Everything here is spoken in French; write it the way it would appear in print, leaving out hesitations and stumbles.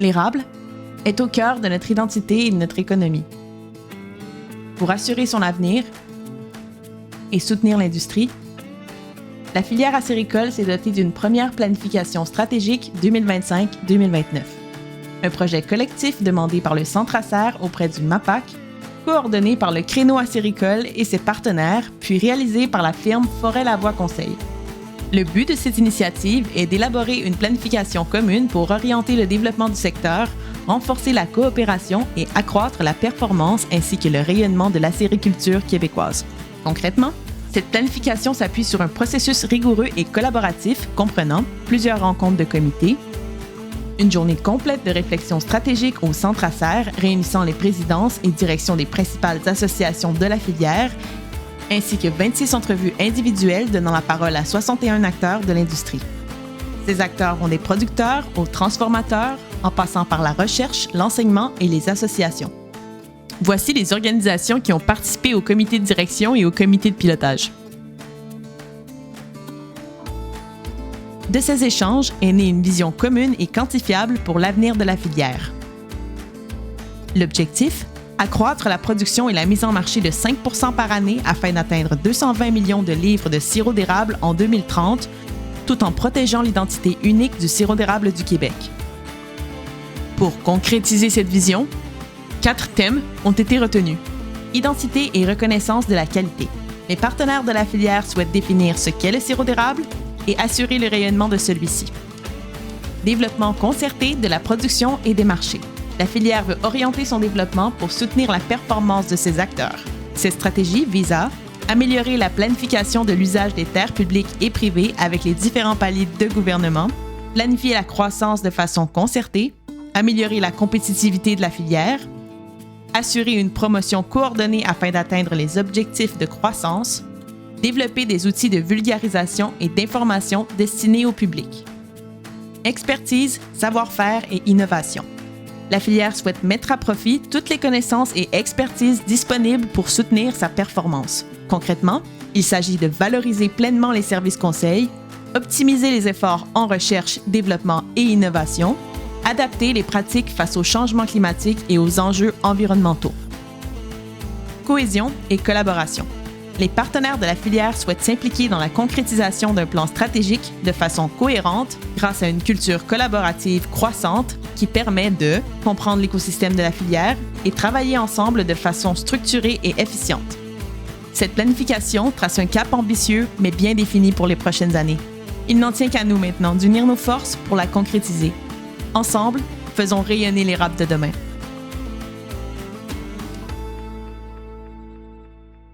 L'érable est au cœur de notre identité et de notre économie. Pour assurer son avenir et soutenir l'industrie, la filière acéricole s'est dotée d'une première planification stratégique 2025-2029. Un projet collectif demandé par le Centre Acer auprès du MAPAC, coordonné par le Créneau acéricole et ses partenaires, puis réalisé par la firme Forêt-Lavoie Conseil. Le but de cette initiative est d'élaborer une planification commune pour orienter le développement du secteur, renforcer la coopération et accroître la performance ainsi que le rayonnement de l'acériculture québécoise. Concrètement, cette planification s'appuie sur un processus rigoureux et collaboratif comprenant plusieurs rencontres de comité, une journée complète de réflexion stratégique au Centre Acer réunissant les présidences et directions des principales associations de la filière, ainsi que 26 entrevues individuelles donnant la parole à 61 acteurs de l'industrie. Ces acteurs vont des producteurs aux transformateurs, en passant par la recherche, l'enseignement et les associations. Voici les organisations qui ont participé au comité de direction et au comité de pilotage. De ces échanges est née une vision commune et quantifiable pour l'avenir de la filière. L'objectif ? Accroître la production et la mise en marché de 5 % par année afin d'atteindre 220 millions de livres de sirop d'érable en 2030, tout en protégeant l'identité unique du sirop d'érable du Québec. Pour concrétiser cette vision, 4 thèmes ont été retenus. Identité et reconnaissance de la qualité. Les partenaires de la filière souhaitent définir ce qu'est le sirop d'érable et assurer le rayonnement de celui-ci. Développement concerté de la production et des marchés. La filière veut orienter son développement pour soutenir la performance de ses acteurs. Cette stratégie vise à améliorer la planification de l'usage des terres publiques et privées avec les différents paliers de gouvernement, planifier la croissance de façon concertée, améliorer la compétitivité de la filière, assurer une promotion coordonnée afin d'atteindre les objectifs de croissance, développer des outils de vulgarisation et d'information destinés au public. Expertise, savoir-faire et innovation. La filière souhaite mettre à profit toutes les connaissances et expertises disponibles pour soutenir sa performance. Concrètement, il s'agit de valoriser pleinement les services conseils, optimiser les efforts en recherche, développement et innovation, adapter les pratiques face au changement climatique et aux enjeux environnementaux. Cohésion et collaboration. Les partenaires de la filière souhaitent s'impliquer dans la concrétisation d'un plan stratégique de façon cohérente grâce à une culture collaborative croissante qui permet de comprendre l'écosystème de la filière et travailler ensemble de façon structurée et efficiente. Cette planification trace un cap ambitieux mais bien défini pour les prochaines années. Il n'en tient qu'à nous maintenant d'unir nos forces pour la concrétiser. Ensemble, faisons rayonner l'érable de demain.